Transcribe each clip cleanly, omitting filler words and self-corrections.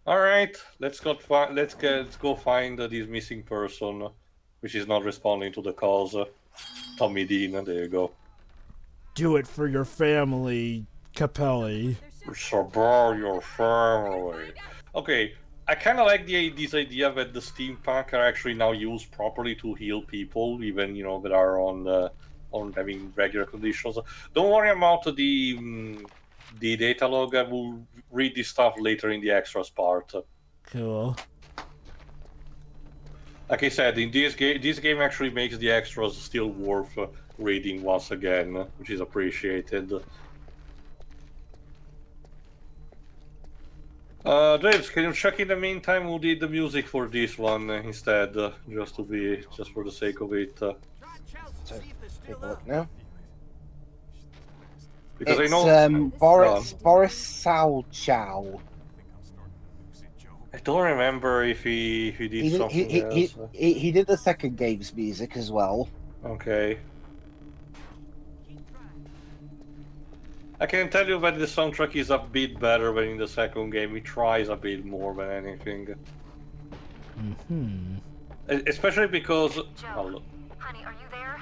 All right, let's go find this missing person, which is not responding to the calls. Tommy Dean. There you go. Do it for your family, Capelli. Support your family. Okay, I kind of like this idea that the steampunk are actually now used properly to heal people, even that are on having regular conditions. Don't worry about the data log. I will read this stuff later in the extras part. Cool. Like I said, in this game actually makes the extras still worth reading once again, which is appreciated. James, can you check in the meantime who did the music for this one instead, just for the sake of it? So, take a look now. Because It's I know Boris Salchow. I don't remember if he did something else. He did the second game's music as well. Okay. I can tell you that the soundtrack is a bit better than in the second game. It tries a bit more than anything. Especially because... Joe, honey, are you there?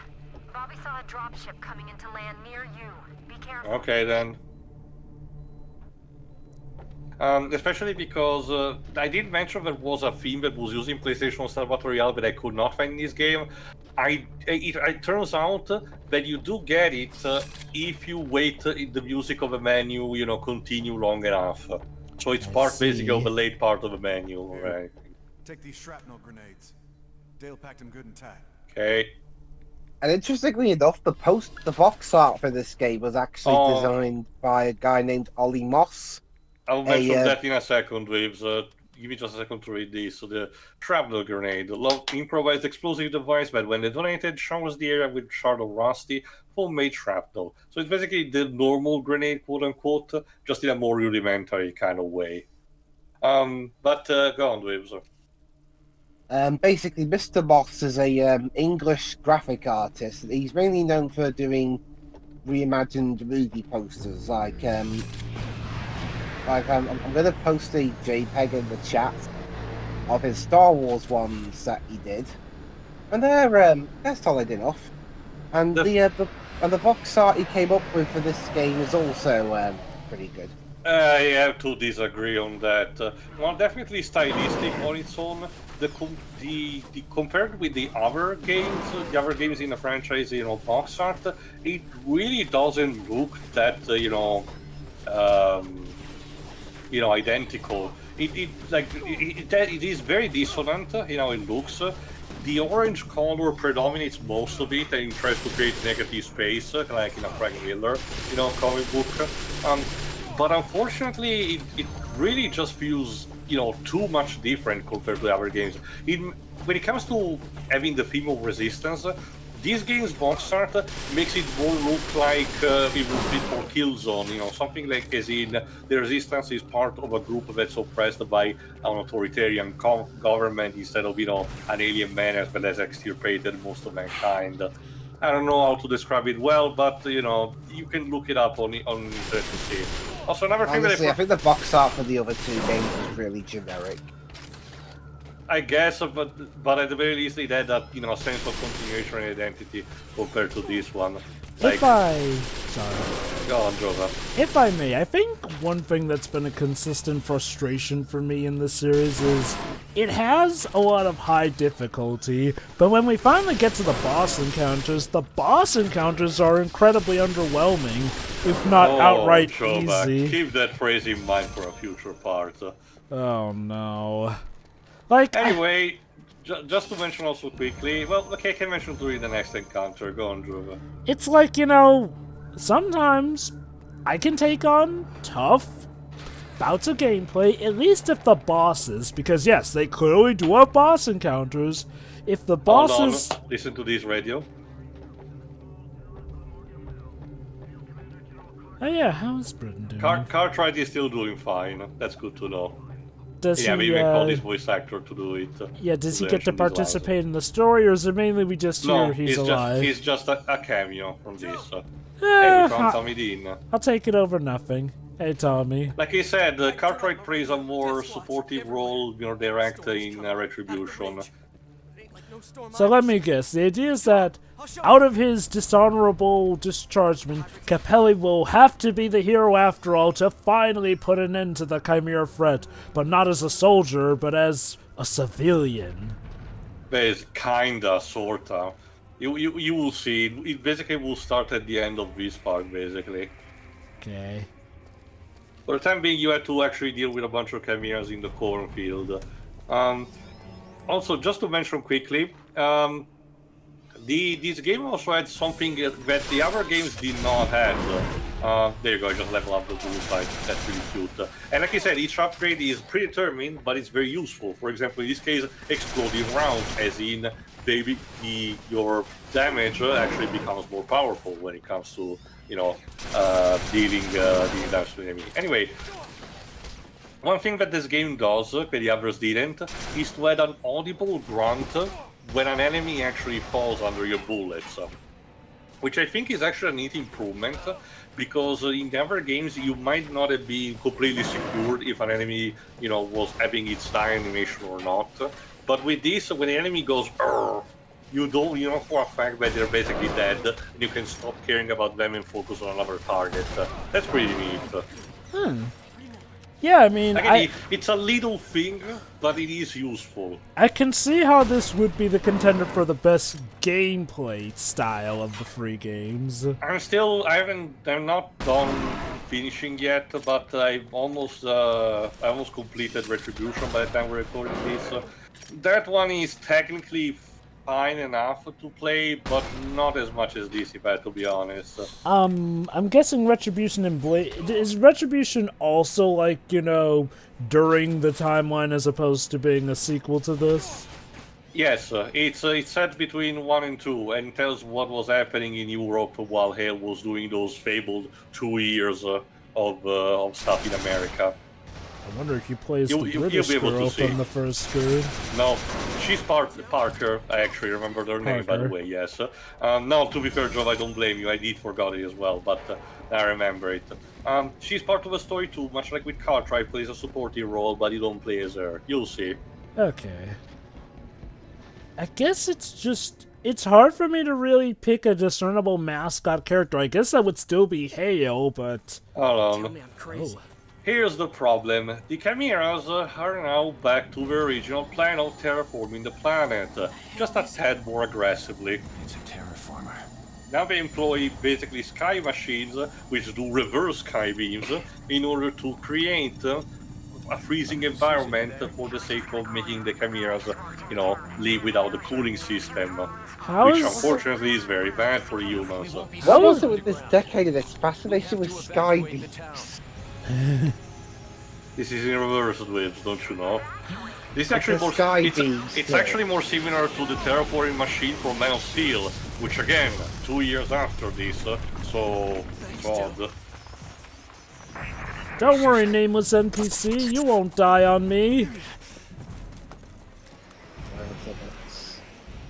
Bobby saw a dropship coming into land near you. Be careful. Okay, then. Especially because I did mention there was a theme that was using PlayStation Star Battle Royale that I could not find in this game. It turns out that you do get it if you wait the music of a menu, continue long enough. So it's basically of the late part of the menu, right? Take these shrapnel grenades. Dale packed them good and tight. Okay. And interestingly enough, the box art for this game was actually designed by a guy named Ollie Moss. I'll mention that in a second, Waves. Give me just a second to read this. So the shrapnel grenade, improvised explosive device that when detonated showers the area with shard of rusty homemade shrapnel. So it's basically the normal grenade, quote unquote, just in a more rudimentary kind of way. But go on, Waves. Basically, Mr. Moss is a English graphic artist. He's mainly known for doing reimagined movie posters, I'm going to post a JPEG in the chat of his Star Wars ones that he did, and they're solid enough. And the box art he came up with for this game is also pretty good. I have to disagree on that. Well, definitely stylistic on its own. The compared with the other games in the franchise, box art, it really doesn't look that identical. It is very dissonant in how it looks. The orange color predominates most of it and tries to create negative space, like in a Frank Miller, comic book. But unfortunately, it really just feels, too much different compared to the other games. When it comes to having the theme of resistance, this game's box art makes it more look like it would fit for Killzone, something like as in the resistance is part of a group that's oppressed by an authoritarian government instead of, an alien menace that has extirpated most of mankind. I don't know how to describe it well, but, you can look it up on internet to see. Also, another thing I think the box art for the other two games is really generic. I guess, but at the very least, it had that a sense of continuation and identity compared to this one. Sorry. Go on, Joseph. If I may, I think one thing that's been a consistent frustration for me in this series is it has a lot of high difficulty, but when we finally get to the boss encounters are incredibly underwhelming, if not outright easy. Keep that phrase in mind for a future part. Oh no. Anyway, just to mention also quickly, I can mention during the next encounter. Go on, Druva. It's sometimes I can take on tough bouts of gameplay, at least if the bosses, because yes, they clearly do have boss encounters. If the bosses... Hold on. Listen to this radio. Oh yeah, how's Britain doing? Cartwright is still doing fine. That's good to know. Does we even call this voice actor to do it. Does he get to participate in the story, or is it mainly we just hear he's alive? He's just a cameo from this. Hey, we found Tommy Dean. I'll take it over nothing. Hey, Tommy. Like I said, Cartwright plays a more supportive role, direct in Retribution. So let me guess, the idea is that out of his dishonorable dischargement, Capelli will have to be the hero after all to finally put an end to the Chimera threat, but not as a soldier, but as a civilian. It's kinda, sorta. You will see. It basically will start at the end of this part, basically. Okay. For the time being, you had to actually deal with a bunch of chimeras in the cornfield. Also, just to mention quickly, this game also had something that the other games did not have. There you go, I just level up the bullseye. That's really cute. And like I said, each upgrade is predetermined, but it's very useful. For example, in this case, exploding rounds, as in your damage actually becomes more powerful when it comes to, dealing damage to the enemy. Anyway, one thing that this game does, that the others didn't, is to add an audible grunt when an enemy actually falls under your bullets. Which I think is actually a neat improvement, because in the other games you might not have been completely secured if an enemy, was having its die animation or not. But with this, when the enemy goes, you know for a fact that they're basically dead, and you can stop caring about them and focus on another target. That's pretty neat. Yeah, I mean, Again, it's a little thing, but it is useful. I can see how this would be the contender for the best gameplay style of the free games. I'm not done finishing yet, but I almost completed Retribution by the time we're recording this. That one is technically fine enough to play, but not as much as this, if I have to be honest. I'm guessing Retribution and Blade... Is Retribution also, like, during the timeline as opposed to being a sequel to this? Yes, it's set between 1 and 2, and tells what was happening in Europe while Hale was doing those fabled 2 years of stuff in America. I wonder if you play as the You'll British be able to girl see. from the first game. No, she's Parker. I actually remember her name, by the way, yes. No, to be fair, Joe, I don't blame you. I did forgot it as well, but I remember it. She's part of the story too, much like with Cartwright, plays a supporting role, but you don't play as her. You'll see. Okay. I guess it's hard for me to really pick a discernible mascot character. I guess that would still be Hale, but... Hold on. I'm crazy. Here's the problem. The Chimeras are now back to their original plan of terraforming the planet, just a tad more aggressively. It's a terraformer. Now they employ basically sky machines, which do reverse sky beams, in order to create a freezing environment for the sake of making the Chimeras, live without the cooling system. Which unfortunately is very bad for humans. What was it with this decade of this fascination with sky beams? This is in reverse waves, don't you know? This is actually It's a more. sky beams, It's yeah. actually more similar to the terraforming machine from Man of Steel, which again, 2 years after this, so odd. Don't worry, nameless NPC, you won't die on me.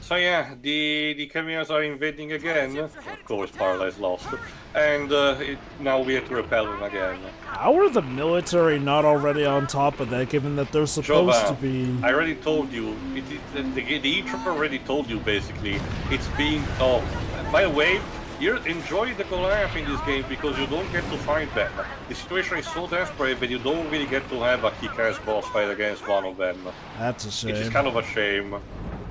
So yeah, the Chimeras are invading again. Of course, Paralyze lost, and now we have to repel them again. How are the military not already on top of that, given that they're supposed to Jova, be... I already told you. The intro already told you basically. It's being. Oh, by the way, you enjoy the Goliath in this game because you don't get to fight them. The situation is so desperate that you don't really get to have a kick-ass boss fight against one of them. That's a shame. Which is kind of a shame.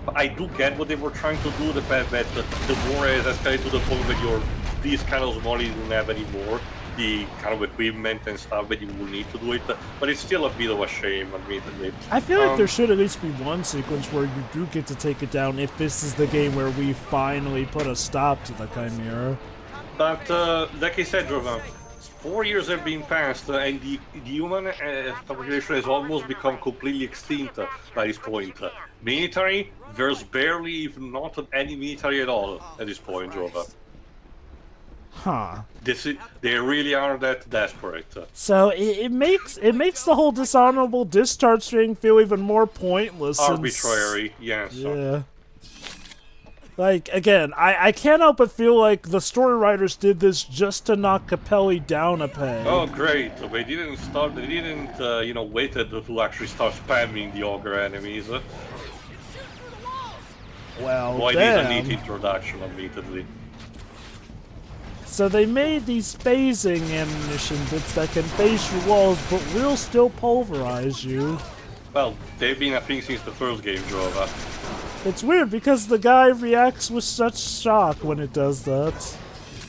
But I do get what they were trying to do, the fact that the war has escalated to the point that these kind of small you don't have anymore, the kind of equipment and stuff that you will need to do it, but it's still a bit of a shame, admittedly. I feel like there should at least be one sequence where you do get to take it down if this is the game where we finally put a stop to the Chimera. But, like I said, Jordan, 4 years have been passed, and the human population has almost become completely extinct by this point. Military, there's barely, even not any military at all at this point, Jordan. Huh. They really are that desperate. So it makes the whole dishonorable discharge thing feel even more pointless. Arbitrary, yes. Yeah. Like, again, I can't help but feel like the story writers did this just to knock Capelli down a peg. Oh, great! They didn't start. They didn't, waited to actually start spamming the ogre enemies. Well, Boy, it is a damn. neat introduction, admittedly. So they made these phasing ammunition bits that can phase through walls, but will still pulverize you. Well, they've been a thing since the first game, Jova. It's weird because the guy reacts with such shock when it does that.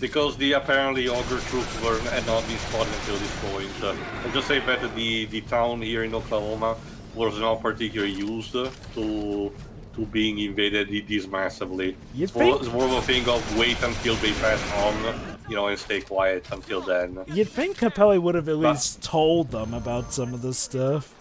Because the apparently ogre troops were not been spotted until this point. I'll just say that the town here in Oklahoma was not particularly used to being invaded this massively. It's more of a thing of wait until they pass on, and stay quiet until then. You'd think Capelli would have at least told them about some of this stuff.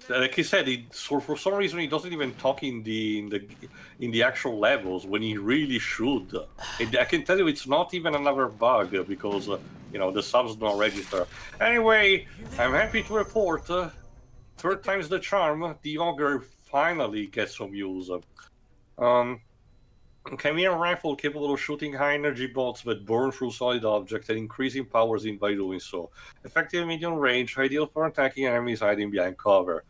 Like he said, for some reason he doesn't even talk in the actual levels when he really should. I can tell you it's not even another bug because the subs don't register. Anyway, I'm happy to report, third time's the charm. The ogre finally gets some use. Chimera rifle capable of shooting high-energy bolts that burn through solid objects and increasing powers in by doing so. Effective medium range, ideal for attacking enemies hiding behind cover.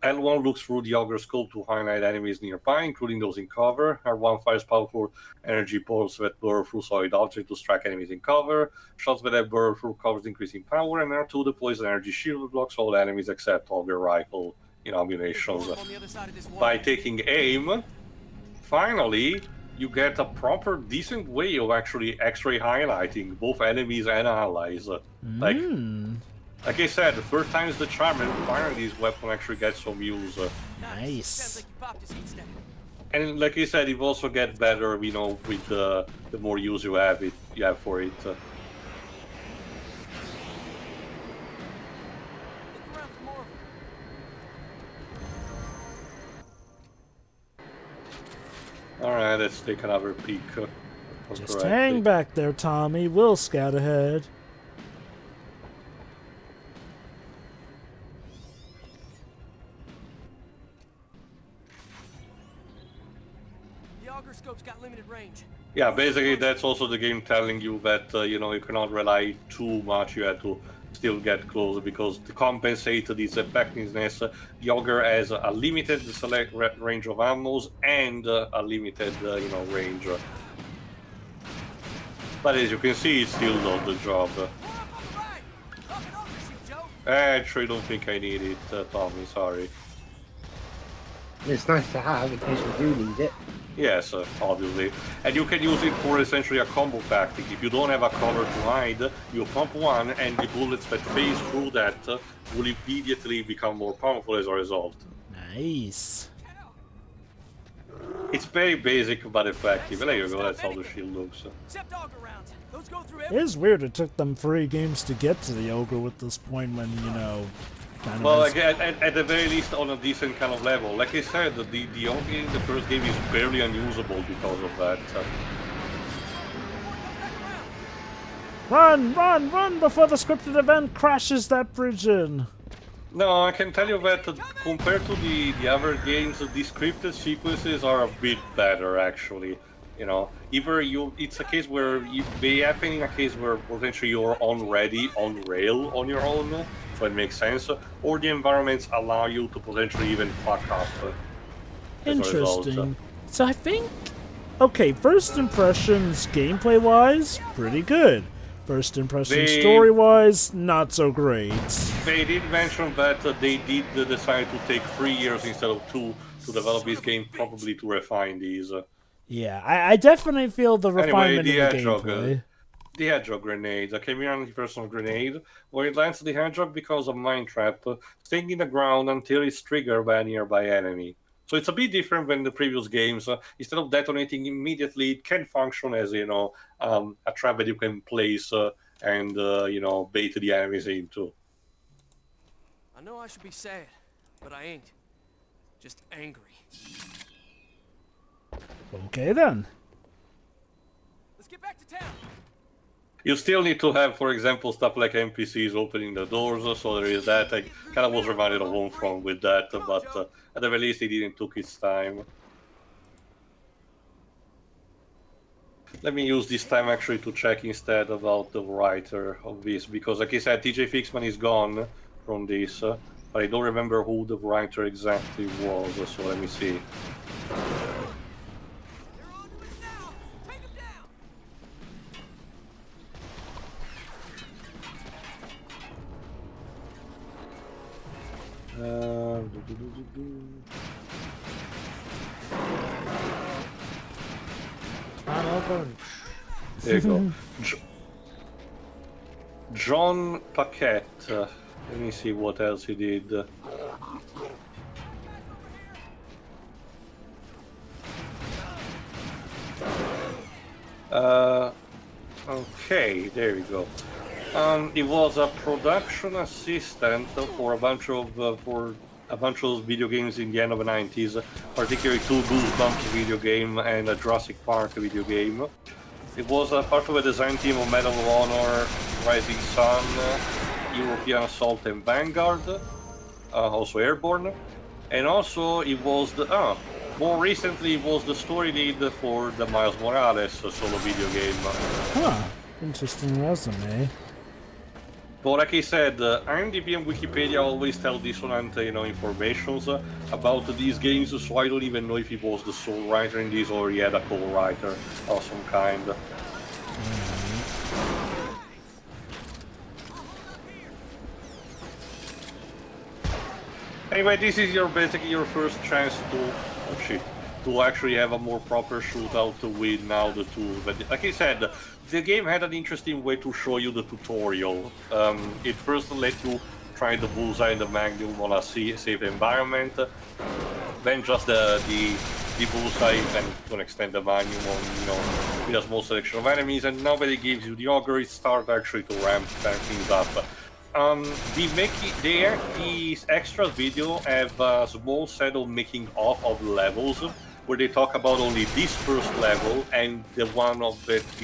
L1 looks through the ogre scope to highlight enemies nearby, including those in cover. R1 fires powerful energy bolts that burn through solid objects to strike enemies in cover. Shots that burn through covers increasing power, and R2 deploys an energy shield that blocks all enemies except ogre rifle ammunitions. By taking aim, finally, you get a proper, decent way of actually X-ray highlighting both enemies and allies. Like I said, the third time is the charm, and finally this weapon actually gets some use. Nice. And like I said, it also gets better, with the more use you have for it. Alright, let's take another peek. Just hang back there, Tommy. We'll scout ahead. The auger scope's got limited range. Yeah, basically that's also the game telling you that, you cannot rely too much. You have to still get closer because to compensate this effectiveness, the ogre has a limited select range of ammos and a limited, range. But as you can see, it still does the job. I actually don't think I need it, Tommy, sorry. It's nice to have in case you do need it. Yes, obviously. And you can use it for essentially a combo tactic. If you don't have a cover to hide, you pump one and the bullets that phase through that will immediately become more powerful as a result. Nice. It's very basic but effective. There you go, that's how the shield looks. It is weird it took them 3 games to get to the ogre with this point when, Well, like, at the very least on a decent kind of level. Like I said, the ogre in the first game is barely unusable because of that. Run, run, run before the scripted event crashes that bridge in. No, I can tell you that compared to the other games, the scripted sequences are a bit better, actually. It's a case where they happen in a case where potentially you're on rail on your own, so it makes sense, or the environments allow you to potentially even fuck up. Interesting. So I think, okay, first impressions gameplay-wise, pretty good. First impressions story-wise, not so great. They did mention that they did decide to take 3 years instead of 2 to develop this game, probably to refine these. Yeah, I definitely feel the refinement anyway, in the gameplay. The hedgehog grenade, a Chimera anti-personal grenade, where it lands the hedgehog because of mine trap, staying in the ground until it's triggered by a nearby enemy. So it's a bit different than the previous games. Instead of detonating immediately, it can function as, a trap that you can place and, bait the enemies into. I know I should be sad, but I ain't. Just angry. Okay then. Let's get back to town. You still need to have, for example, stuff like NPCs opening the doors, so there is that. I kind of was reminded of Homefront with that, but at the very least it didn't took its time. Let me use this time actually to check instead about the writer of this, because like I said, TJ Fixman is gone from this, but I don't remember who the writer exactly was, so let me see. There you go. John Paquette. Let me see what else he did. Okay, there we go. He was a production assistant for a bunch of video games in the end of the 90s, particularly 2 Goosebumps video game and a Jurassic Park video game. It was a part of a design team of Medal of Honor, Rising Sun, European Assault and Vanguard, also Airborne, and also it was the more recently it was the story lead for the Miles Morales solo video game. Huh, interesting resume. But like I said, IMDb and Wikipedia always tell dissonant, informations about these games, so I don't even know if he was the sole writer in this or he had a co-writer of some kind. Anyway, this is basically your first chance to actually have a more proper shootout to win now the tool. But like I said, the game had an interesting way to show you the tutorial. It first let you try the bullseye and the magnum on a safe environment, then just the bullseye and to an extent the magnum on with a small selection of enemies, and now that it gives you the auger, it starts actually to ramp things up. These extra video have a small set of making off of levels where they talk about only this first level and the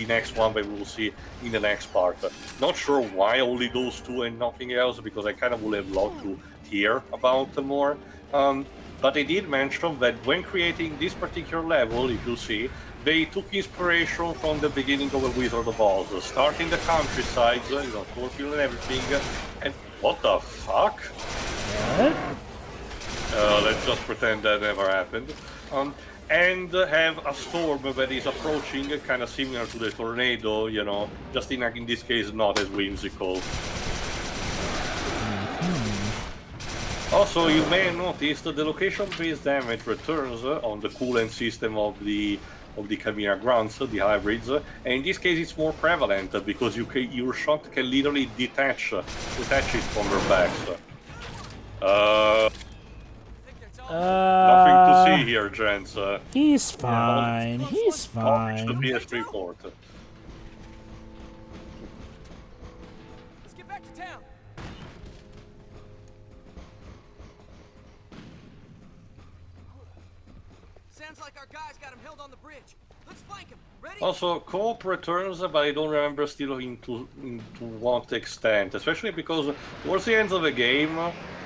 next one that we'll see in the next part. Not sure why only those 2 and nothing else, because I kind of would have loved to hear about them more. But they did mention that when creating this particular level, if you see, they took inspiration from the beginning of The Wizard of Oz, starting the countryside, Thorfield and everything, and what the fuck? What? Let's just pretend that never happened. And have a storm that is approaching, kind of similar to the tornado, just in this case not as whimsical. Also, you may have noticed the location-based damage returns on the coolant system of the Chimera Grunts, the hybrids, and in this case it's more prevalent because your shot can literally detach it from their backs. Nothing to see here, gents. He's fine. He's fine. The PS3 port. Let's get back to town. Sounds like our guys got him held on the bridge. Let's flank him. Ready? Also, co-op returns, but I don't remember still into what extent. Especially because towards the end of the game,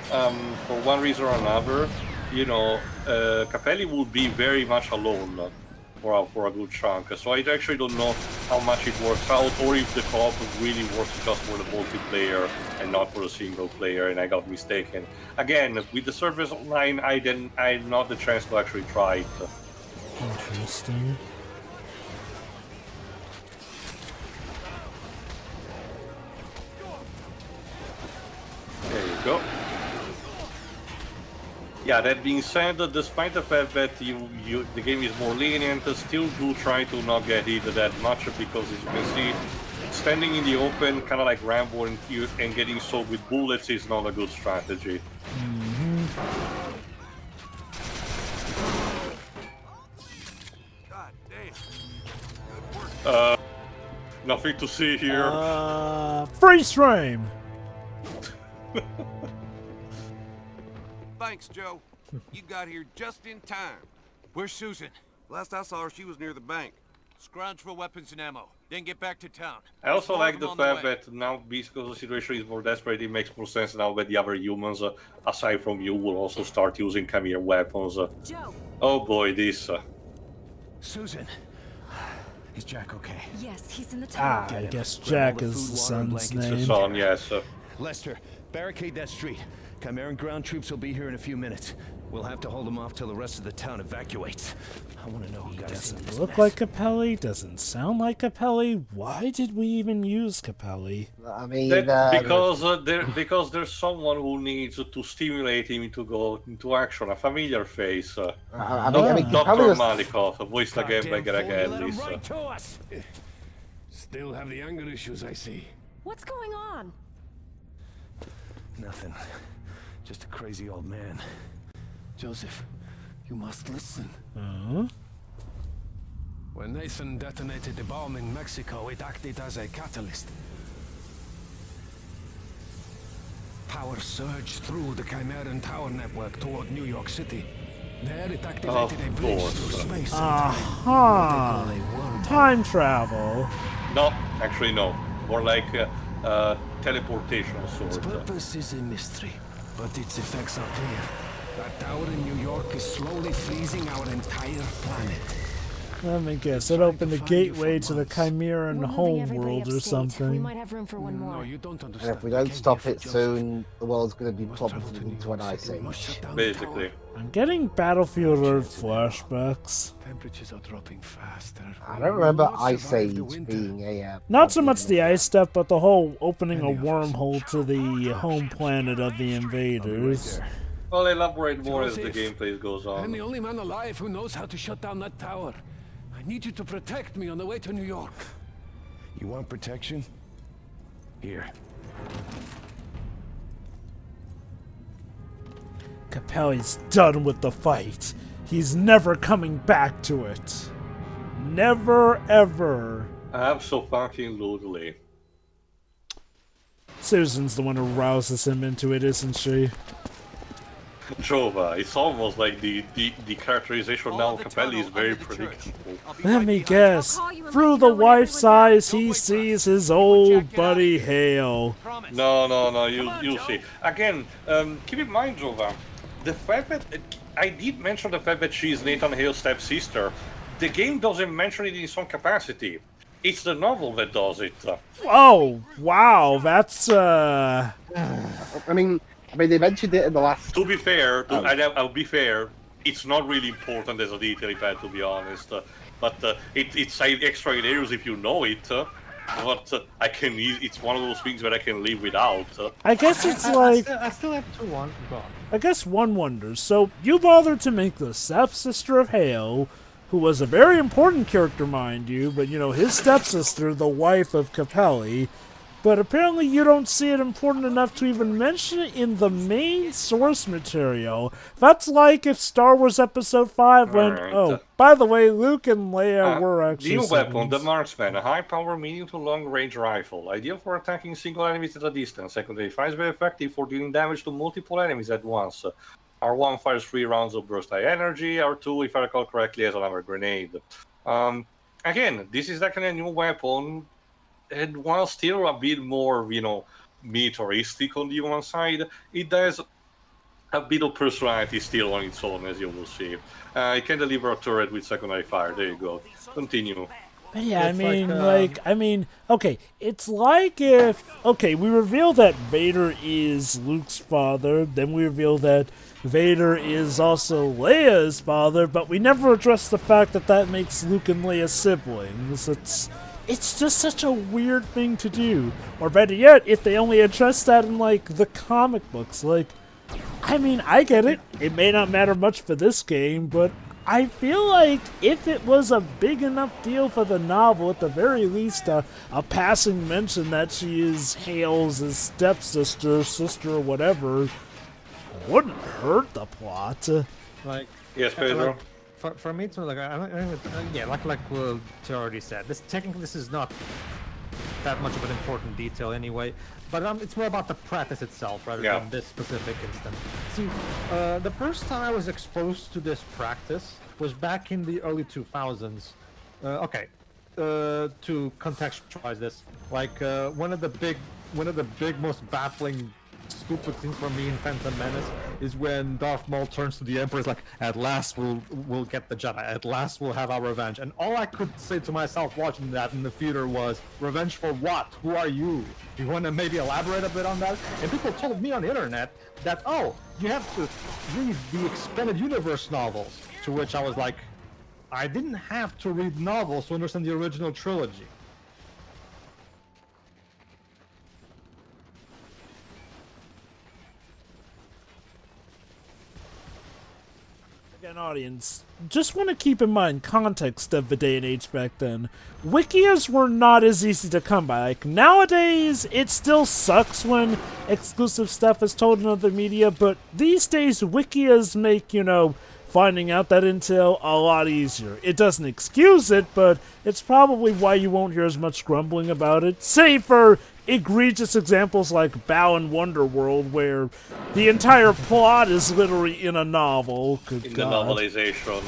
for one reason or another, Capelli would be very much alone for a good chunk. So I actually don't know how much it works out, or if the co-op really works just for the multiplayer and not for the single player, and I got mistaken. Again, with the service online, I had not the chance to actually try it. Interesting. There you go. Yeah, that being said, despite the fact that the game is more lenient, still do try to not get hit that much, because as you can see, standing in the open, kind of like Rambo and getting soaked with bullets is not a good strategy. God damn. Good work. Nothing to see here. Freeze frame! Thanks, Joe. You got here just in time. Where's Susan? Last I saw her, she was near the bank. Scrounge for weapons and ammo, then get back to town. I also More like of the them on fact way. that now, because the situation is more desperate, it makes more sense now that the other humans, aside from you, will also start using Chimera weapons. Joe, Oh boy, this. Susan, Is Jack okay? Yes, he's in the tower. I guess Grab all Jack the is food, the water, and son's blankets for name. Son, yes. Lester, barricade that street. Chimeran ground troops will be here in a few minutes. We'll have to hold them off till the rest of the town evacuates. I want to know who got us into Doesn't this look mess. like Capelli, doesn't sound like Capelli. Why did we even use Capelli? I mean, Because there's someone who needs to stimulate him to go into action. A familiar face. I mean, Doctor Capelli was, Malikov, voiced again by Goddamn Greg fool, you let 'em Ellis. right to us. Still have the anger issues, I see. What's going on? Nothing. Just a crazy old man. Joseph, you must listen. When Nathan detonated the bomb in Mexico, it acted as a catalyst. Power surged through the Chimeran Tower network toward New York City. There it activated a bridge through space. Aha! Time travel. No, actually no. More like teleportation of Its sorts. purpose is a mystery, but its effects are clear. That tower in New York is slowly freezing our entire planet. Let me guess, it opened a gateway to the Chimeran We're moving home everybody world or upstate. We something. might have room for one more. No, you don't and understand. if we We don't came stop here it for Joseph. soon, the world's going to be We must travel plummeted to New into York an ice City. We must age. shut down the Basically. tower. I'm getting Battlefield Earth flashbacks. Temperatures are dropping faster. I We don't will remember not Ice survive Age the winter. being a... Not so problem much in the this ice stuff, but the whole opening a Any of us. wormhole to the home planet of the invaders. Well, elaborate more as the Joseph, gameplay goes I'm the on. only man alive who knows how to shut down that tower. I need you to protect me on the way to New York. You want protection? Here. Capelli's done with the fight. He's never coming back to it. Never ever. Abso-fucking-lutely. Susan's the one who rouses him into it, isn't she? Jova, it's almost like the characterization now of Capelli is very predictable. Let me guess. Through the wife's eyes, he sees his old buddy Hale. No, you'll see. Again, keep in mind, Jova, the fact that I did mention the fact that she's Nathan Hale's stepsister. The game doesn't mention it in some capacity. It's the novel that does it. Oh, wow, that's, I mean, they mentioned it in the last... To be fair, I'll be fair, it's not really important as a detail, if I had to be honest. But it's extra hilarious if you know it. But it's one of those things that I can live without. I guess it's like, I still have two on. I guess one wonders. So, you bothered to make the stepsister of Hale, who was a very important character, mind you, but, you know, his stepsister, the wife of Capelli, but apparently you don't see it important enough to even mention it in the main source material. That's like if Star Wars Episode 5 went, Alright. oh, by the way, Luke and Leia were The actually new weapon, the siblings." Marksman, a high-power medium to long-range rifle, ideal for attacking single enemies at a distance. Secondary fire is very effective for dealing damage to multiple enemies at once. R1 fires 3 rounds of burst high energy, R2, if I recall correctly, has another grenade. Again, this is like a new weapon, and while still a bit more, militaristic on the one side, it has a bit of personality still on its own, as you will see. It can deliver a turret with secondary fire. There you go. Continue. But yeah, It's I mean, okay, it's like if, okay, we reveal that Vader is Luke's father, then we reveal that Vader is also Leia's father, but we never address the fact that that makes Luke and Leia siblings. It's just such a weird thing to do. Or better yet, if they only address that in, like, the comic books, like, I mean, I get it. It may not matter much for this game, but I feel like if it was a big enough deal for the novel, at the very least, a passing mention that she is Hale's stepsister, sister, or whatever, wouldn't hurt the plot. Like, Yes, Pedro? for me, it's like like you already said. This is not that much of an important detail anyway. But it's more about the practice itself rather than this specific instance. See, the first time I was exposed to this practice was back in the early 2000s. To contextualize this, like one of the big, most baffling stupid scenes for me in Phantom Menace is when Darth Maul turns to the Emperor, is like, "At last we'll get the Jedi. At last we'll have our revenge." And all I could say to myself watching that in the theater was, "Revenge for what? Who are you? You want to maybe elaborate a bit on that?" And people told me on the internet that, "Oh, you have to read the Expanded Universe novels." To which I was like, I didn't have to read novels to understand the original trilogy. Again, audience, just want to keep in mind context of the day and age back then. Wikias were not as easy to come by. Like, nowadays, it still sucks when exclusive stuff is told in other media, but these days, Wikias make, you know, finding out that intel a lot easier. It doesn't excuse it, but it's probably why you won't hear as much grumbling about it, save for egregious examples like Bow and Wonderworld, where the entire plot is literally in a novel. Good in God. the novelization.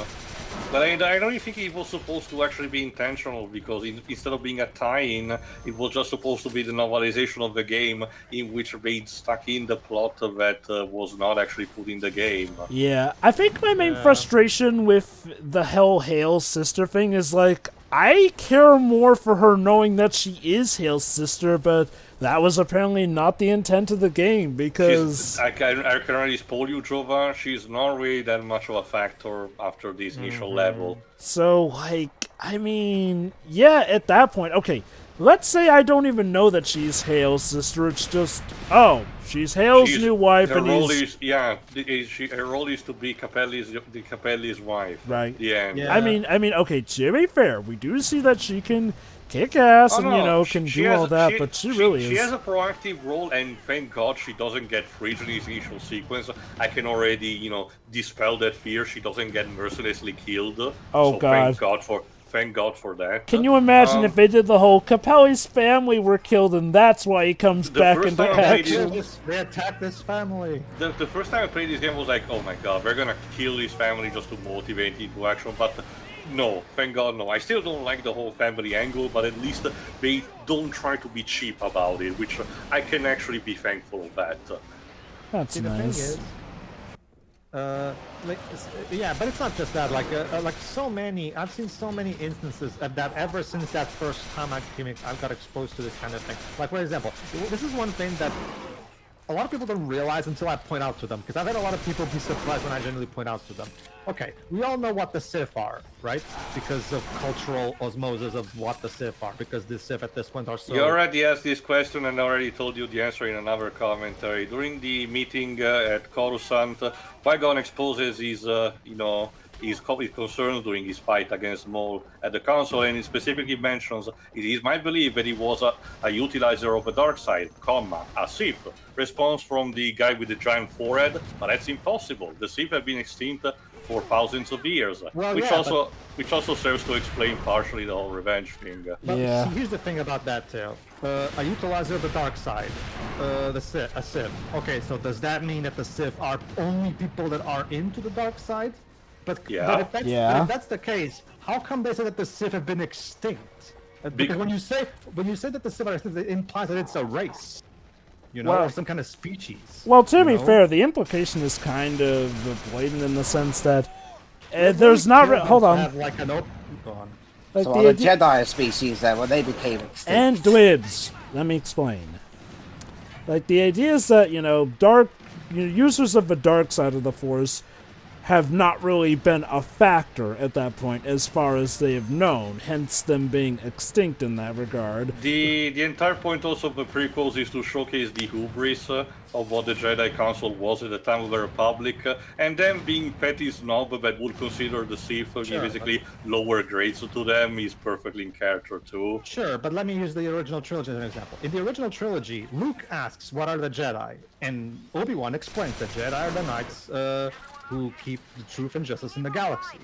But I don't think it was supposed to actually be intentional, because instead of being a tie-in, it was just supposed to be the novelization of the game, in which they stuck in the plot that was not actually put in the game. Yeah, I think my main frustration with the Hale's sister thing is, like, I care more for her knowing that she is Hale's sister, but that was apparently not the intent of the game, because... I can already spoil you, Jova. She's not really that much of a factor after this initial level. So, like, I mean, yeah, at that point, okay, let's say I don't even know that she's Hale's sister, it's just, oh, she's Hale's new wife, her and role he's... is, yeah, her role is to be Capelli's wife. Right. The end. Yeah. I mean, okay, to be fair, we do see that she can kick ass and, you know, can do all that, but she really is... She has a proactive role, and thank God she doesn't get freed in this initial sequence. I can already, you know, dispel that fear. She doesn't get mercilessly killed. Oh, so God. Thank God for that. Can you imagine if they did the whole Capelli's family were killed and that's why he comes back first into time I played action? They attacked this family. The first time I played this game was like, oh my God, they're gonna kill his family just to motivate into action, but no, thank God no. I still don't like the whole family angle, but at least they don't try to be cheap about it, which I can actually be thankful of that. That's See, the thing nice. is, yeah, but it's not just that. Like so many, I've seen so many instances of that ever since that first time I got exposed to this kind of thing. Like, for example, this is one thing that a lot of people don't realize until I point out to them, because I've had a lot of people be surprised when I generally point out to them. Okay, we all know what the Sith are, right? Because of cultural osmosis of what the Sith are, because the Sith at this point are so... You already asked this question and I already told you the answer in another commentary. During the meeting at Coruscant, Qui-Gon exposes his, you know, his concerns during his fight against Maul at the Council, and he specifically mentions it is my belief that he was a utilizer of the dark side, a Sith. Response from the guy with the giant forehead, but that's impossible. The Sith have been extinct for thousands of years, well, which yeah, also serves to explain partially the whole revenge thing. But Yeah. see, here's the thing about that too. A utilizer of the dark side, a Sith. Okay, so does that mean that the Sith are only people that are into the dark side? But if that's the case, how come they say that the Sith have been extinct? Because when you say that the Sith are extinct, it implies that it's a race, you know, or some kind of species. Well, to be fair, the implication is kind of blatant in the sense that there's not... hold on. Have like an go on. Like So the are the idea- Jedi a species then when they became extinct? And dibs. Let me explain. Like, the idea is that, you know, users of the dark side of the Force have not really been a factor at that point as far as they have known, hence them being extinct in that regard. The entire point also of the prequels is to showcase the hubris of what the Jedi Council was at the time of the Republic, and them being petty snob that would consider the Sith basically lower grades to them is perfectly in character too. Sure, but let me use the original trilogy as an example. In the original trilogy, Luke asks, "What are the Jedi?" And Obi-Wan explains that Jedi are the knights who keep the truth and justice in the galaxy.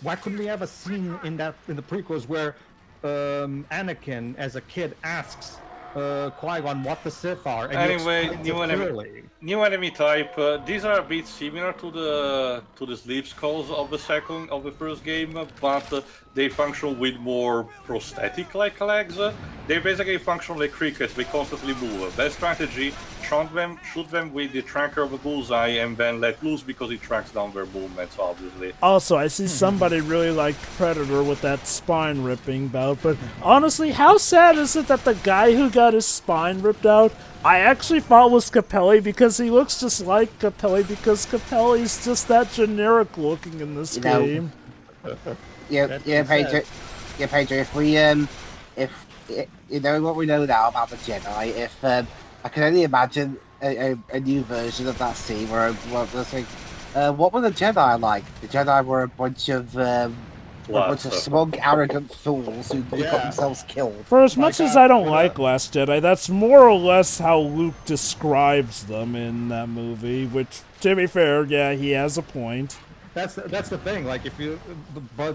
Why couldn't we have a scene in the prequels where Anakin, as a kid, asks Qui-Gon what the Sith are? And Anyway, new enemy type. These are a bit similar to the sleep skulls of the first game, but they function with more prosthetic-like legs. They basically function like crickets, they constantly move. Best strategy, shoot them with the tracker of a bullseye and then let loose because it tracks down their movements, obviously. Also, I see somebody really liked Predator with that spine ripping bout, but honestly, how sad is it that the guy who got his spine ripped out, I actually thought was Capelli because he looks just like Capelli because Capelli's just that generic looking in this game. Yeah, Pedro. Yeah, Pedro. If you know what we know now about the Jedi, if I can only imagine a new version of that scene where what were the Jedi like? The Jedi were a bunch of smug, arrogant fools who got themselves killed. For as much as I don't like Last Jedi, that's more or less how Luke describes them in that movie, which, to be fair, yeah, he has a point. That's the thing. Like, if you,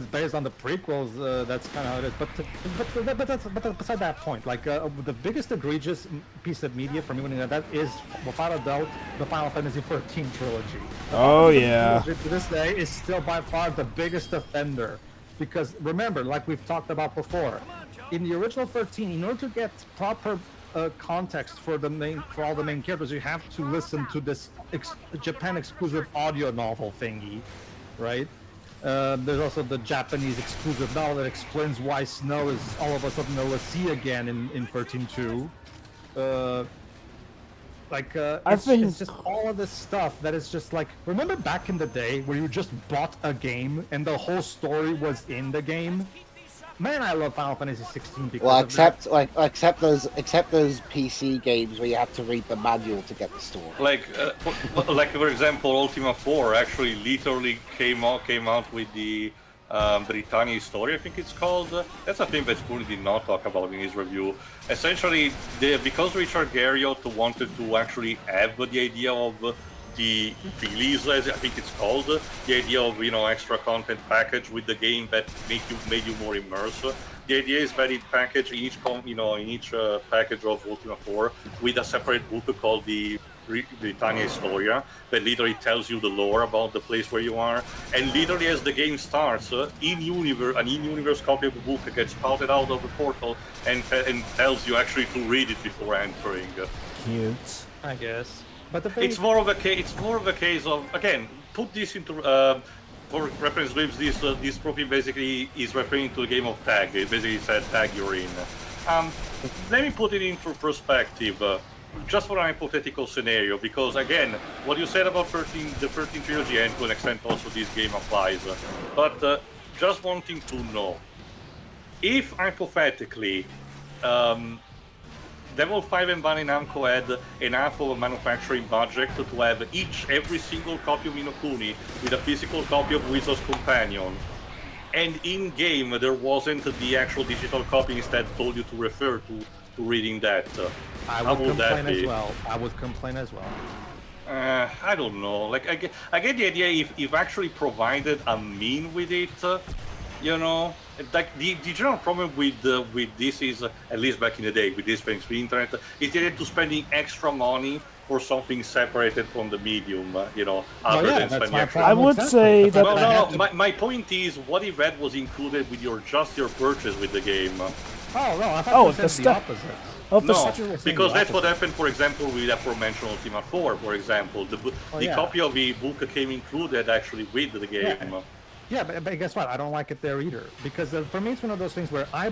based on the prequels, that's kind of how it is. But beside that point, like the biggest egregious piece of media for me when that is, without a doubt, the Final Fantasy XIV trilogy. Oh yeah. To this day, is still by far the biggest offender, because remember, like we've talked about before, in the original 13, in order to get proper context for all the main characters, you have to listen to this Japan exclusive audio novel thingy, right? There's also the Japanese exclusive novel that explains why Snow is all of a sudden a Lassie again in 13.2. It's just all of this stuff that is just like, remember back in the day where you just bought a game and the whole story was in the game? Man, I love Final Fantasy 16 because except those PC games where you have to read the manual to get the story. Like for example, Ultima 4 actually literally came out with the Britannia story, I think it's called. That's a thing that Spoon did not talk about in his review. Essentially, because Richard Garriott wanted to actually have the idea of the Phillies, as I think it's called, the idea of extra content package with the game that made you more immersed. The idea is that it packaged in each package of Ultima 4 with a separate book called the Britannia Historia that literally tells you the lore about the place where you are. And literally as the game starts, an in-universe copy of the book gets spouted out of the portal and tells you actually to read it before entering. Cute. I guess. But it's more of a case of, again, put this into for reference groups. This probably basically is referring to the game of tag. It basically said tag you're in. Let me put it into perspective, just for an hypothetical scenario, because again, what you said about the 13 trilogy, and to an extent also this game applies. But just wanting to know, if hypothetically Devil 5 and Bandai Namco had enough of a manufacturing budget to have every single copy of Ni no Kuni with a physical copy of Wizard's Companion, and in-game there wasn't the actual digital copy, instead told you to refer to reading that. I would complain as well. I would complain as well. I don't know. Like I get the idea if actually provided a mean with it, like the general problem with this is, at least back in the day with this things with internet, is the idea to spending extra money for something separated from the medium, other than spending extra money. I would say that. Well, no. My point is, what if that was included with your purchase with the game? Oh no, I thought you said the opposite. No, because that's what happened, for example, with aforementioned Ultima 4, for example. The copy of the book came included actually with the game. Yeah, but guess what? I don't like it there either. Because for me, it's one of those things where I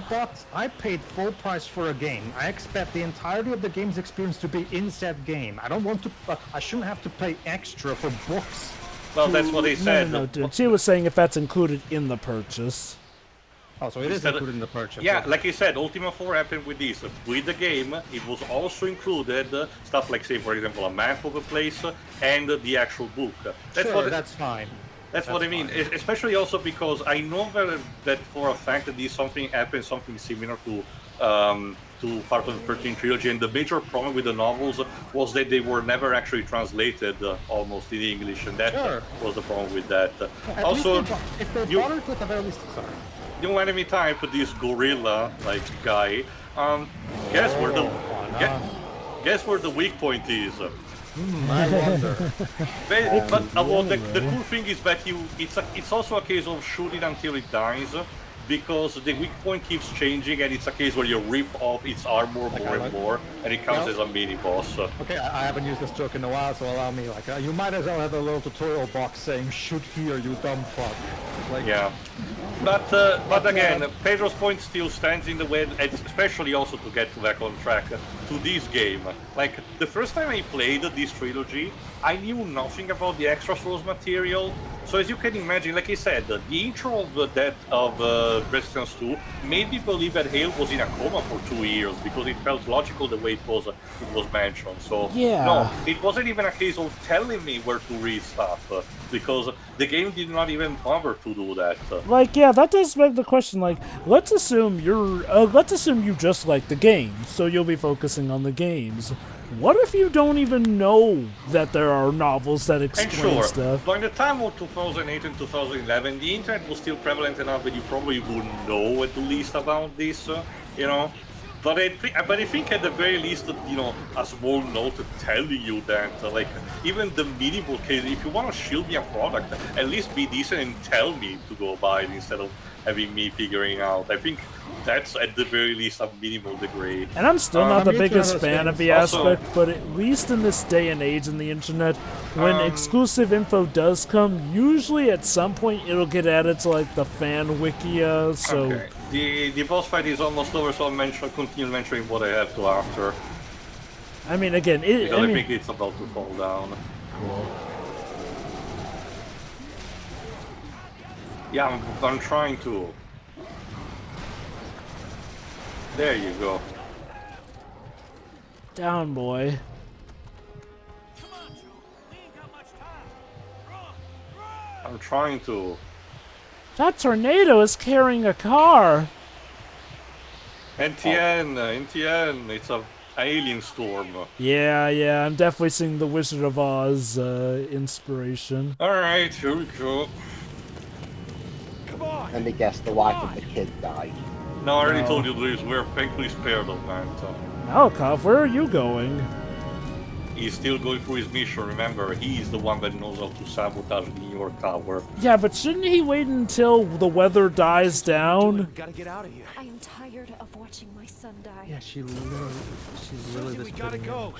paid full price for a game. I expect the entirety of the game's experience to be in said game. I don't want to. I shouldn't have to pay extra for books. Well, that's what they said. No, dude. She was saying if that's included in the purchase. Oh, so it is included in the purchase. Yeah, like I said, Ultima 4 happened with this. With the game, it was also stuff like, say, for example, a map of a place and the actual book. That's fine. That's what I mean, especially also because I know that for a fact that something similar to part of the 13 trilogy, and the major problem with the novels was that they were never actually translated almost in English, and that was the problem with that. Also, if they bothered with the very least, new enemy type, this gorilla-like guy. Guess where the weak point is. I wonder. But the cool thing is that it's also a case of shoot it until it dies. because the weak point keeps changing, and it's a case where you rip off its armor more and more, and it counts as a mini boss. Okay, I haven't used this joke in a while, so allow me. Like, you might as well have a little tutorial box saying "shoot here, you dumb fuck." Like, yeah, but again, Pedro's point still stands in the way, and especially also to get back on track to this game. Like the first time I played this trilogy, I knew nothing about the extra source material. So as you can imagine, like I said, the intro of the death of Resistance 2 made me believe that Hale was in a coma for 2 years because it felt logical the way it was mentioned. So yeah. No, it wasn't even a case of telling me where to read stuff because the game did not even bother to do that. Like, yeah, that does beg the question. Like, let's assume you just like the game, so you'll be focusing on the games. What if you don't even know that there are novels that explain stuff? By the time of 2008 and 2011, the internet was still prevalent enough that you probably wouldn't know at least about this, you know. But I think at the very least, you know, a small note telling you that, like, even the minimal case, if you want to shield me a product, at least be decent and tell me to go buy it instead of having me figuring out. I think that's at the very least a minimal degree. And I'm still not the biggest fan of the aspect, also, but at least in this day and age in the internet, when exclusive info does come, usually at some point it'll get added to like the fan wikia, so... Okay. The boss fight is almost over, so I'll continue mentioning what I have to after. I mean, again, I think it's about to fall down. Cool. Yeah, I'm trying to. There you go. Down, boy. I'm trying to. That tornado is carrying a car. NTN, it's a alien storm. Yeah, I'm definitely seeing the Wizard of Oz inspiration. Alright, here we go. Come on! And I guess the wife of the kid died. No, I already told you this, we're thankfully spared of that. Malikov, where are you going? He's still going through his mission, remember, he's the one that knows how to sabotage the New York Tower. Yeah, but shouldn't he wait until the weather dies down? We gotta get out of here. I am tired of watching my son die. yeah, she's really We gotta go.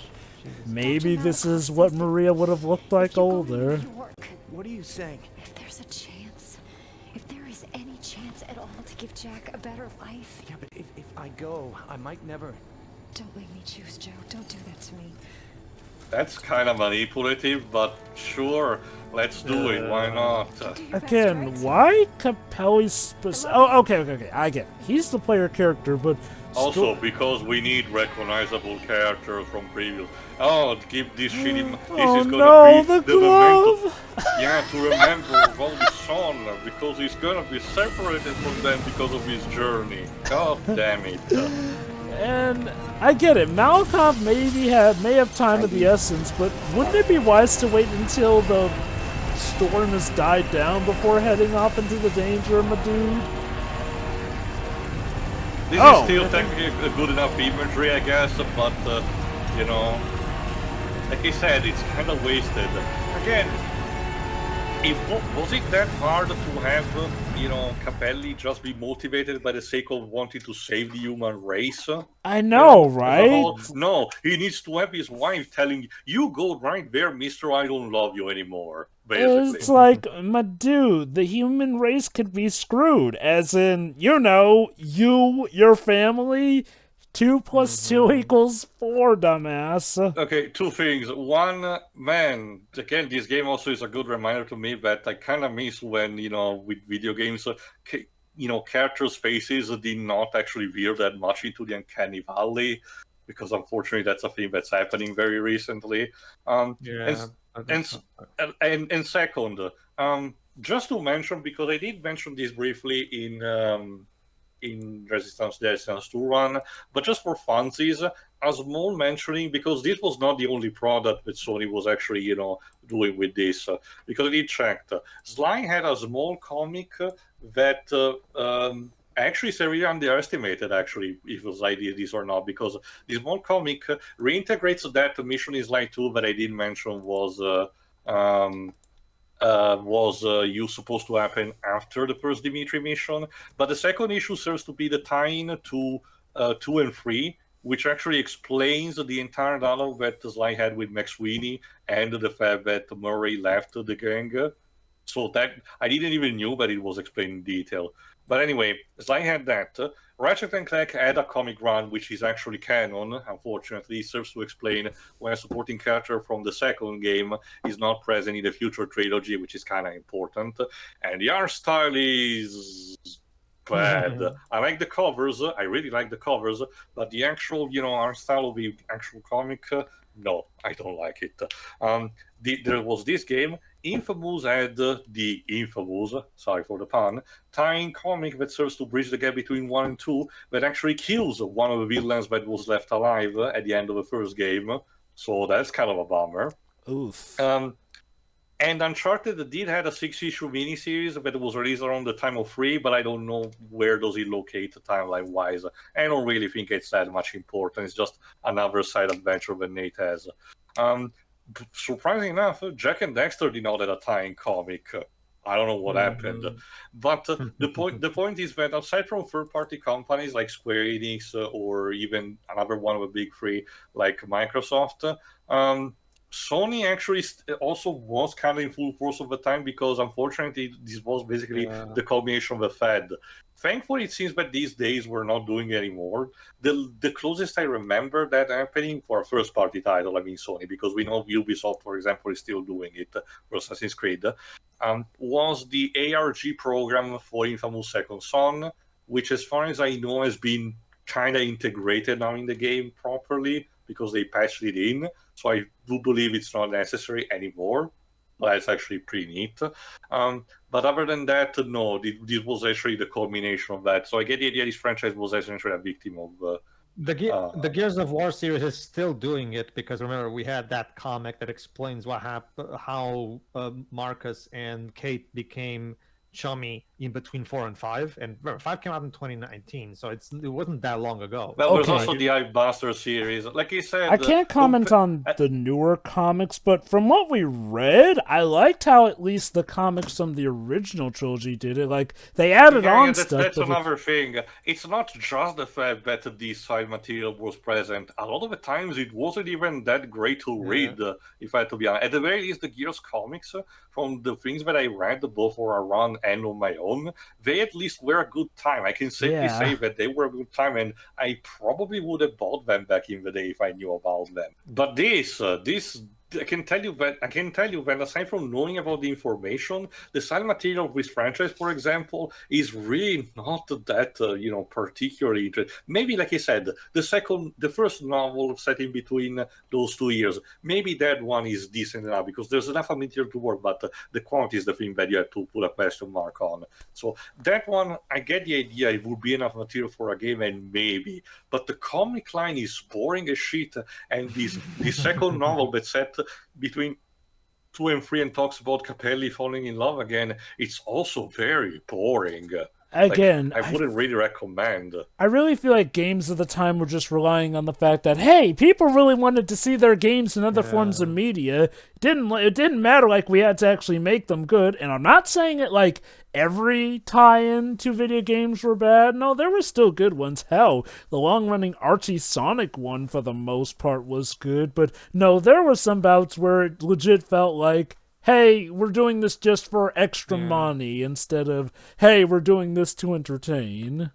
Maybe this is what Maria would have looked like older. What are you saying? If there's a chance, if there is any chance at all to give Jack a better life. Yeah, but if I go, I might never... Don't make me choose, Joe. Don't do that to me. That's kind of manipulative, but sure, let's do it, why not? Again, why Capelli's Oh, okay, I get it. He's the player character, but... Also, because we need recognizable characters from previous. Oh, give this shitty. This is gonna be the glove! memento. Yeah, to remember Rolly's son, because he's gonna be separated from them because of his journey. God damn it. And I get it, Malikov may have time of the essence, but wouldn't it be wise to wait until the storm has died down before heading off into the danger, my dude? This is still technically a good enough imagery, I guess, but, you know, like I said, it's kind of wasted. Again, was it that hard to have, you know, Capelli just be motivated by the sake of wanting to save the human race? I know, right? No, he needs to have his wife telling, you go right there, mister, I don't love you anymore. Basically. It's like, my dude, the human race could be screwed. As in, you know, your family, 2 + 2 = 4, dumbass. Okay, 2 things. One, man, again, this game also is a good reminder to me that I kind of miss when, you know, with video games, you know, characters' faces did not actually veer that much into the uncanny valley, because unfortunately that's a thing that's happening very recently. And second, just to mention, because I did mention this briefly in Resistance 2 run, but just for funsies, a small mentioning, because this was not the only product that Sony was actually, you know, doing with this, because I did check. Sly had a small comic that actually severely underestimated, actually, if Sly did this or not, because this small comic reintegrates that mission in Sly 2 that I did mention was was you supposed to happen after the first Dimitri mission, but the second issue serves to be the tie-in to 2 and 3, which actually explains the entire dialogue that Sly had with Max Sweeney and the fact that Murray left the gang. So that I didn't even knew that it was explained in detail. But anyway, Sly had that. Ratchet and Clank had a comic run, which is actually canon. Unfortunately, it serves to explain when a supporting character from the second game is not present in the future trilogy, which is kind of important. And the art style is bad. I like the covers. I really like the covers, but the actual, art style of the actual comic, no, I don't like it. There was this game. Infamous had the infamous, sorry for the pun, tie-in comic that serves to bridge the gap between 1 and 2 that actually kills one of the villains that was left alive at the end of the first game. So that's kind of a bummer. Oof. And Uncharted did have a 6-issue miniseries that was released around the time of 3, but I don't know where does it locate timeline-wise. I don't really think it's that much important. It's just another side adventure that Nate has. Surprisingly enough, Jack and Dexter did not have a tie-in comic. I don't know what happened, but the point is that aside from third-party companies like Square Enix or even another one of the big three like Microsoft, Sony actually also was kind of in full force of the time because unfortunately this was basically the culmination of the Fed. Thankfully, it seems that these days we're not doing it anymore. The closest I remember that happening for a first-party title, I mean Sony, because we know Ubisoft, for example, is still doing it for Assassin's Creed, was the ARG program for Infamous Second Son, which as far as I know has been kind of integrated now in the game properly because they patched it in. So I do believe it's not necessary anymore. That's actually pretty neat. But other than that, no, this was actually the culmination of that. So I get the idea this franchise was essentially a victim of... the Gears of War series is still doing it because remember we had that comic that explains what happened, how Marcus and Kate became chummy in between 4 and 5, and 5 came out in 2019, so it wasn't that long ago. Well, there's also the Eye-Buster series. Like you said... I can't comment on the newer comics, but from what we read, I liked how at least the comics from the original trilogy did it. Like, they added on stuff. That's another thing. It's not just the fact that the side material was present. A lot of the times it wasn't even that great to read, if I had to be honest. At the very least, the Gears comics, from the things that I read, both for a run and on my own, they at least were a good time. I can safely say that they were a good time, and I probably would have bought them back in the day if I knew about them. But this I can tell you that aside from knowing about the information, the side material of this franchise, for example, is really not that particularly interesting. Maybe, like I said, the first novel set in between those 2 years, maybe that one is decent enough because there's enough material to work, but the quantity is the thing that you have to put a question mark on. So that one, I get the idea it would be enough material for a game, and maybe, but the comic line is boring as shit, and this second novel that's set between 2 and 3 and talks about Capelli falling in love again, it's also very boring. Again, I wouldn't really recommend. I really feel like games of the time were just relying on the fact that, hey, people really wanted to see their games in other forms of media. It didn't matter like we had to actually make them good. And I'm not saying it like every tie-in to video games were bad. No, there were still good ones. Hell, the long-running Archie Sonic one for the most part was good. But no, there were some bouts where it legit felt like, hey, we're doing this just for extra money instead of, hey, we're doing this to entertain.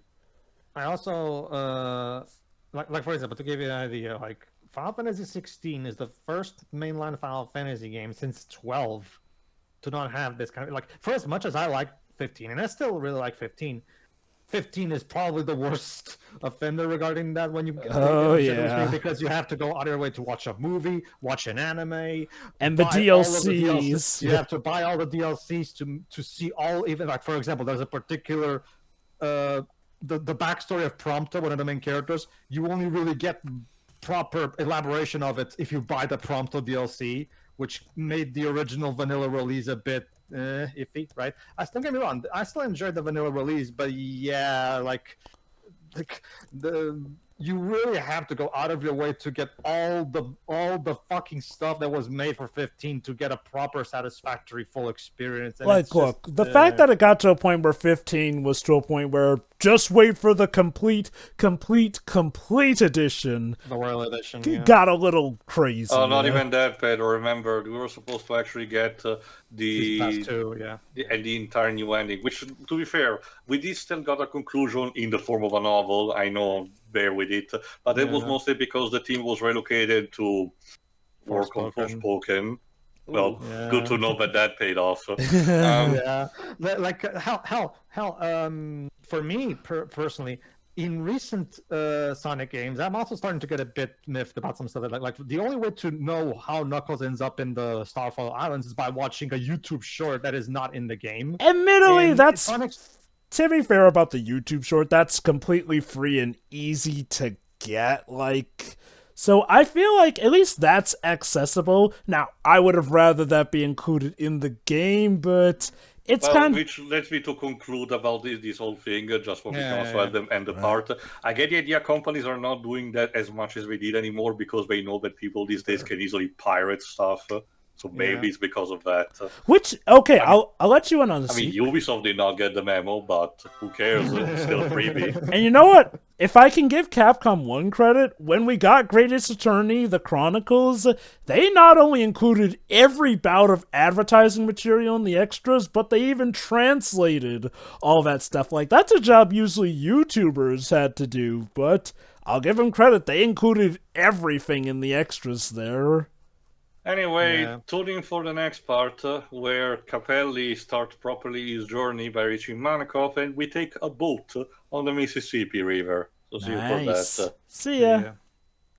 I also, like for example, to give you an idea, like Final Fantasy 16 is the first mainline Final Fantasy game since 12 to not have this kind of, like, for as much as I like 15, and I still really like 15 is probably the worst offender regarding that when you because you have to go out of your way to watch a movie, watch an anime, and the DLCs. You have to buy all the DLCs to see all, even like for example, there's a particular the backstory of Prompto, one of the main characters. You only really get proper elaboration of it if you buy the Prompto DLC, which made the original vanilla release a bit iffy, right? Don't get me wrong, I still enjoyed the vanilla release, but yeah, like the you really have to go out of your way to get all the fucking stuff that was made for 15 to get a proper satisfactory full experience. And Like, look, the fact that it got to a point where 15 was to a point where just wait for the complete edition. The Royal Edition got a little crazy. Oh, not even that, Pedro. Remember, we were supposed to actually get the entire new ending, which, to be fair, we did still got a conclusion in the form of a novel. I know, bear with it, but it was mostly because the team was relocated to Forspoken. Well, good to know that paid off. Like hell. For me personally, in recent Sonic games, I'm also starting to get a bit miffed about some stuff. Like the only way to know how Knuckles ends up in the Starfall Islands is by watching a YouTube short that is not in the game. Admittedly, that's to be fair about the YouTube short. That's completely free and easy to get. Like, so I feel like at least that's accessible. Now, I would have rather that be included in the game, but it's kind of... Which lets me to conclude about this whole thing, just for the part. I get the idea companies are not doing that as much as they did anymore because they know that people these days can easily pirate stuff. So maybe it's because of that. Which, okay, I'll let you in on this. I mean, Ubisoft did not get the memo, but who cares? It's still freebie. And you know what? If I can give Capcom one credit, when we got Greatest Attorney, The Chronicles, they not only included every bout of advertising material in the extras, but they even translated all that stuff. Like, that's a job usually YouTubers had to do, but I'll give them credit. They included everything in the extras there. Anyway, tune in for the next part where Capelli starts properly his journey by reaching Malikov and we take a boat on the Mississippi River. So see you for that. See ya.